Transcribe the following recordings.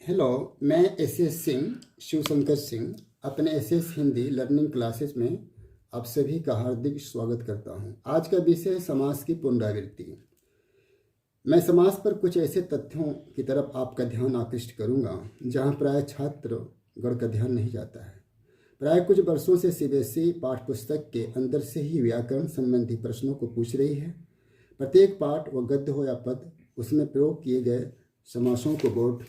Hello, मैं S Singh, Shivshankar Singh अपने S Hindi learning classes में आप सभी का हार्दिक स्वागत करता हूं। आज का विषय है समास की पुनरावृत्ति। मैं समास पर कुछ ऐसे तथ्यों की तरफ आपका ध्यान आकृष्ट करूंगा जहां प्राय छात्रगण का ध्यान नहीं जाता है। प्राय कुछ वर्षों से सीबीएसई पाठ्य पुस्तक के अंदर से ही व्याकरण संबंधी प्रश्नों को पूछ रही है। प्रत्येक पाठ व गद्य हो या पद, उसमें प्रयोग किए गए समासों को बोर्ड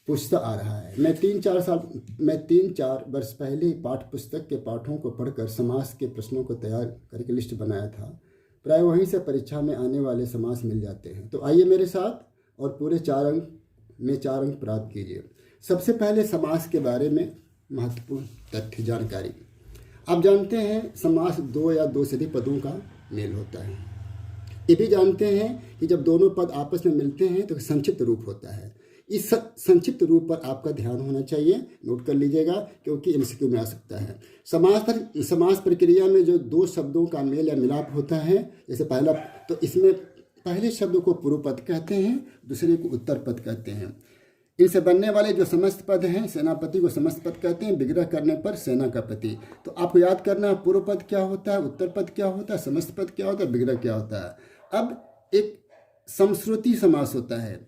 पूछता आ रहा है। मैं तीन चार वर्ष पहले ही पाठ्य पुस्तक के पाठों को पढ़कर समास के प्रश्नों को तैयार करके लिस्ट बनाया था। प्राय वहीं से परीक्षा में आने वाले समास मिल जाते हैं। तो आइए मेरे साथ और पूरे 4 अंक प्राप्त कीजिए। सबसे पहले समास के बारे में महत्वपूर्ण तथ्य जानकारी। आप जानते हैं समास 2 या 2 से अधिक पदों का मेल होता है। ये भी जानते हैं कि जब दोनों पद आपस में मिलते हैं तो संक्षिप्त रूप होता है। इस संक्षिप्त रूप पर आपका ध्यान होना चाहिए, नोट कर लीजिएगा, क्योंकि एमसीक्यू में आ सकता है। समास प्रक्रिया में जो 2 शब्दों का मेल या मिलाप होता है, जैसे पहला, तो इसमें पहले शब्द को पूर्व पद कहते हैं, दूसरे को उत्तर पद कहते हैं। इनसे बनने वाले जो समस्त पद हैं, सेनापति को समस्त पद कहते हैं, विग्रह करने पर सेना का पति। तो आपको याद करना, पूर्व पद क्या होता है, उत्तर पद क्या होता है, समस्त पद क्या होता है, विग्रह क्या होता है। अब एक समश्रुति समास होता है।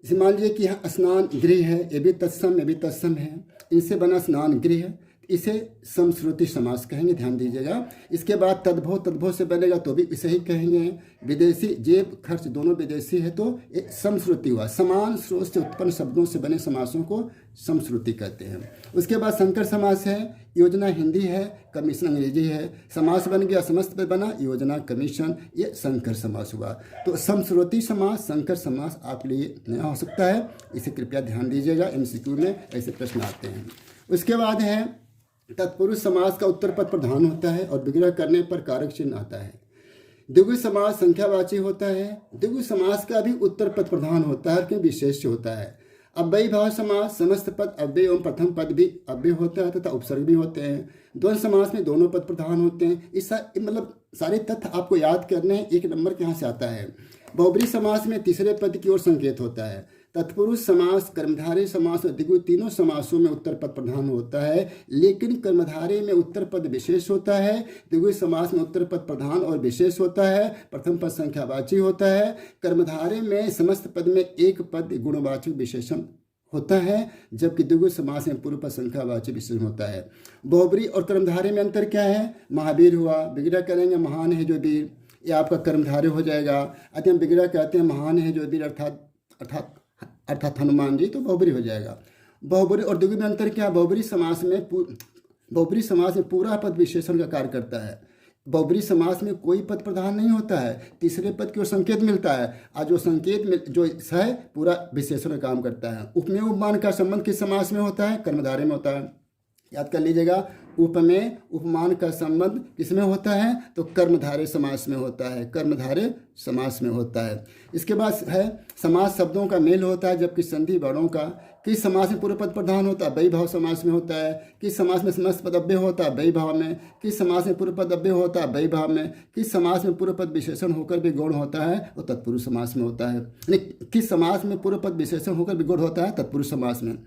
जैसे मान लीजिए कि यहाँ स्नान गृह है, ये भी तत्सम है, इनसे बना स्नान गृह, इसे समश्रुति समास कहेंगे, ध्यान दीजिएगा। इसके बाद तद्भव से बनेगा तो भी इसे ही कहेंगे। विदेशी, जेब खर्च दोनों विदेशी है तो एक समश्रुति हुआ। समान स्रोत से उत्पन्न शब्दों से बने समासों को समश्रुति कहते हैं। उसके बाद संकर समास है। योजना हिंदी है, कमीशन अंग्रेजी है। समास बन गया, समस्त पे बना, योजना कमीशन, ये संकर समास हुआ। तो समश्रुति समास, संकर समास आपके लिए नया हो सकता है, इसे कृपया ध्यान दीजिएगा। एमसीक्यू में ऐसे प्रश्न आते हैं। उसके बाद है तत्पुरुष समास का उत्तर पद प्रधान होता है और विग्रह करने पर कारक चिन्ह आता है। द्विगु समास संख्यावाची होता है। द्विगु समास का भी उत्तर पद प्रधान होता है, कि विशेष होता है। अव्ययी भाव समास, समस्त पद अव्यय एवं प्रथम पद भी अव्यय होता है तथा उपसर्ग भी होते हैं। द्वंद्व समास में दोनों पद प्रधान होते हैं। इस मतलब सारे तथ्य आपको याद करने हैं। 1 नंबर यहाँ से आता है। बहुब्री समास में तीसरे पद की ओर संकेत होता है। तत्पुरुष समास, कर्मधारय समास और द्विगु तीनों समासों में उत्तर पद प्रधान होता है, लेकिन कर्मधारय में उत्तर पद विशेष होता है, द्विगु समास में उत्तर पद प्रधान और विशेष होता है, प्रथम पद संख्यावाची होता है। कर्मधारय में समस्त पद में एक पद गुणवाचक विशेषण होता है, जबकि द्विगु समास में पूर्व पद संख्यावाची विशेषण होता है। बहुब्री और कर्मधारय में अंतर क्या है? महावीर हुआ, विग्रह करेंगे महान है जो वीर, ये आपका कर्मधारय हो जाएगा। अति हम विग्रह कहते हैं महान है जो वीर अर्थात हनुमान जी, तो बहुब्री हो जाएगा। बहुब्री और द्विगु में अंतर क्या? बहुब्री समास में पूरा पद विशेषण का कार्य करता है। बहुब्री समास में कोई पद प्रधान नहीं होता है, तीसरे पद की ओर संकेत मिलता है, और जो संकेत जो है पूरा विशेषण का काम करता है। उपमेय उपमान का संबंध किस समास में होता है? कर्मधारय में होता है, याद कर लीजिएगा। उपमेय उपमान का संबंध किसमें होता है? तो कर्मधारय समास में होता है, कर्मधारय समास में होता है। इसके बाद है समास शब्दों का मेल होता है, जबकि संधि वर्णों का। किस समास में पूर्व पद प्रधान होता है? अव्ययी भाव समास में होता है। किस समास में समस्त पद अव्यय होता है? अव्ययी भाव में। किस समास में पूर्व पद अव्यय होता है? अव्ययी भाव में। किस समास में पूर्व पद विशेषण होकर भी गौण होता है? वो तत्पुरुष समास में होता है। किस समास में पूर्व पद विशेषण होकर भी गौण होता है? तत्पुरुष समास में।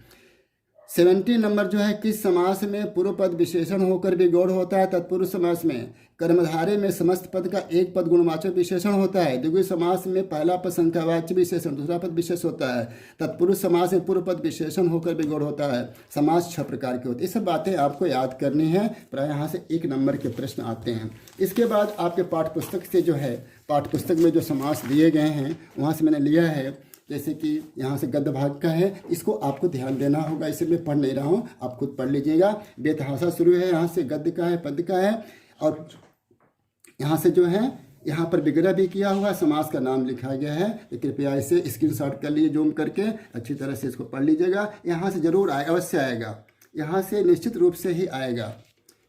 70 नंबर जो है, किस समास में पूर्व पद विशेषण होकर भी गौण होता है? तत्पुरुष समास में। कर्मधारय में समस्त पद का एक पद गुणवाचक विशेषण होता है। द्विगु समास में पहला पद संख्यावाची विशेषण, दूसरा पद विशेष होता है। तत्पुरुष समास में पूर्व पद विशेषण होकर भी गौण होता है। समास 6 प्रकार के होते हैं। ये सब बातें आपको याद करनी है, प्राय यहाँ से 1 नंबर के प्रश्न आते हैं। इसके बाद आपके पाठ्यपुस्तक से जो है, पाठ्यपुस्तक में जो समास दिए गए हैं वहाँ से मैंने लिया है। जैसे कि यहाँ से गद्य भाग का है, इसको आपको ध्यान देना होगा। इसे मैं पढ़ नहीं रहा हूँ, आप खुद पढ़ लीजिएगा। बेतहासा शुरू है, यहाँ से गद्य का है, पद का है, और यहाँ से जो है यहाँ पर विग्रह भी किया हुआ, समास का नाम लिखा गया है। तो कृपया इसे स्क्रीनशॉट कर लीजिए, जूम करके अच्छी तरह से इसको पढ़ लीजिएगा। यहाँ से जरूर अवश्य आएगा, यहाँ से निश्चित रूप से ही आएगा।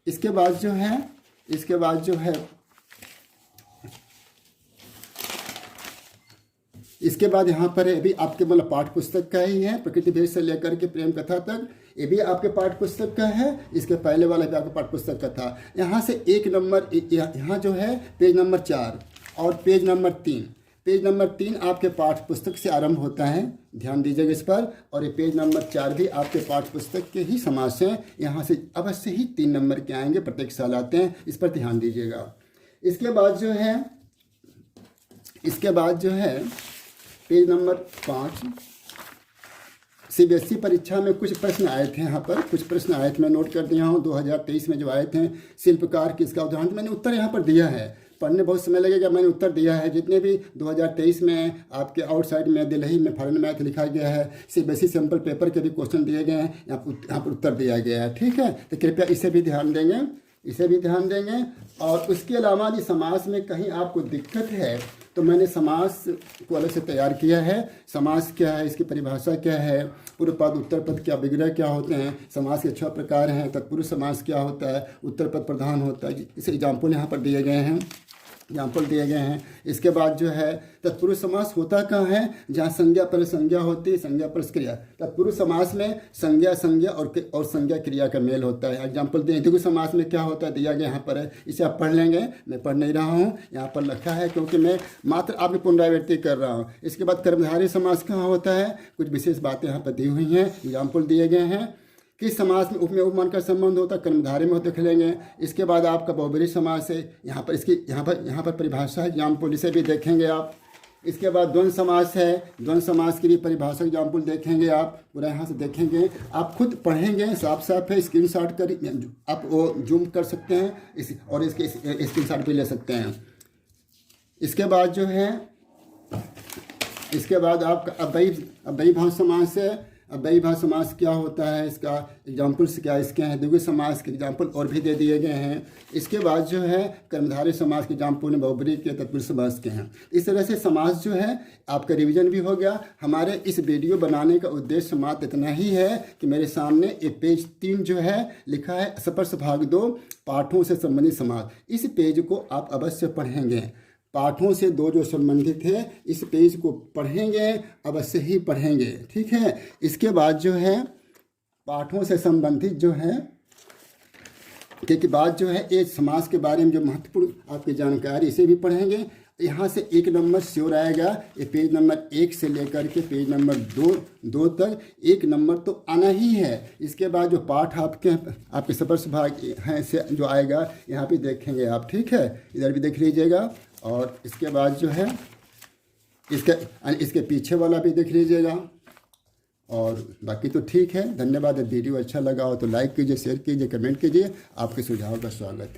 इसके बाद जो है इसके बाद यहाँ पर है, अभी आपके मतलब पाठ्य पुस्तक का ही है, प्रकृति भेद से लेकर के प्रेम कथा तक, ये भी आपके पाठ्य पुस्तक का है। इसके पहले वाला भी आपके पाठ्य पुस्तक का था। यहाँ से 1 नंबर, यहाँ जो है पेज नंबर 4 और पेज नंबर 3, पेज नंबर 3 आपके पाठ्य पुस्तक से आरंभ होता है, ध्यान दीजिएगा इस पर। और ये पेज नंबर 4 भी आपके पाठ्य पुस्तक के ही समास हैं, यहाँ से अवश्य ही 3 नंबर के आएंगे, प्रत्येक साल आते हैं, इस पर ध्यान दीजिएगा। इसके बाद जो है पेज नंबर 5 सीबीएसई परीक्षा में कुछ प्रश्न आए थे, यहाँ पर कुछ प्रश्न आए थे, मैं नोट कर दिया हूँ। 2023 में जो आए थे, शिल्पकार किसका उदाहरण, मैंने उत्तर यहाँ पर दिया है, पढ़ने बहुत समय लगेगा, मैंने उत्तर दिया है। जितने भी 2023 में आपके आउटसाइड में दिल्ली में फॉरेन मैथ लिखा गया है, सीबीएसई सैम्पल पेपर के भी क्वेश्चन दिए गए हैं, यहाँ पर उत्तर दिया गया है, ठीक है। तो कृपया इसे भी ध्यान देंगे। और उसके अलावा यदि समास में कहीं आपको दिक्कत है तो मैंने समास को अलग से तैयार किया है। समास क्या है, इसकी परिभाषा क्या है, पूर्व पद उत्तर पद क्या विग्रह क्या होते हैं, समास के 6 प्रकार हैं, तत्पुरुष समास क्या होता है, उत्तर पद प्रधान होता है, इसे एग्जाम्पल यहाँ पर दिए गए हैं। इसके बाद जो है तत्पुरुष समास होता कहाँ है, जहाँ संज्ञा पर संज्ञा होती है, संज्ञा पर क्रिया। तत्पुरुष समास में संज्ञा और संज्ञा क्रिया का मेल होता है। एग्जाम्पल दें, द्विगु समास में क्या होता है, दिया गया यहाँ पर है, इसे आप पढ़ लेंगे, मैं पढ़ नहीं रहा हूँ, यहाँ पर लिखा है क्योंकि मैं मात्र आपकी पुनरावृत्ति कर रहा हूँ। इसके बाद कर्मधारय समास कहाँ होता है, कुछ विशेष बातें यहाँ पर दी हुई हैं, एग्जाम्पल दिए गए हैं। किस समास में उपमेय उपमान का संबंध होता है, कर्मधारय में देख लेंगे। इसके बाद आपका बहुब्रीहि समास है, यहाँ पर परिभाषा है, एग्जाम्पल इसे भी देखेंगे आप। इसके बाद द्वंद्व समास है, द्वंद्व समास की भी परिभाषा एग्जाम्पल देखेंगे आप, पूरा यहाँ से देखेंगे, आप खुद पढ़ेंगे, साफ है, स्क्रीनशॉट कर आप वो जूम कर सकते हैं और इसके स्क्रीनशॉट भी ले सकते हैं। इसके बाद जो है आपका अव्ययीभाव समास है। अव्ययीभाव समास क्या होता है, इसका एग्जाम्पल्स क्या इसके हैं, द्विगु समास के एग्जाम्पल और भी दे दिए गए हैं। इसके बाद जो है कर्मधारय समास के एग्जाम्पल बहुब्रीहि के, तत्पुरुष समास के हैं। इस तरह से समास जो है आपका रिवीजन भी हो गया। हमारे इस वीडियो बनाने का उद्देश्य मात्र इतना ही है कि मेरे सामने एक पेज 3 जो है लिखा है स्पर्श भाग 2 पाठों से संबंधित समास, इस पेज को आप अवश्य पढ़ेंगे। पाठों से 2 जो संबंधित है, इस पेज को पढ़ेंगे, अवश्य ही पढ़ेंगे, ठीक है। इसके बाद जो है पाठों से संबंधित जो है के बाद जो है एक समास के बारे में जो महत्वपूर्ण आपकी जानकारी, इसे भी पढ़ेंगे। यहाँ से 1 नंबर श्योर आएगा, ये पेज नंबर 1 से लेकर के पेज नंबर 2 तक 1 नंबर तो आना ही है। इसके बाद जो पाठ आपके स्पर्श भाग हैं से जो आएगा, यहाँ पे देखेंगे आप, ठीक है, इधर भी देख लीजिएगा। और इसके बाद जो है इसके पीछे वाला भी देख लीजिएगा। और बाकी तो ठीक है, धन्यवाद। वीडियो अच्छा लगा हो तो लाइक कीजिए, शेयर कीजिए, कमेंट कीजिए। आपके सुझाव का स्वागत है।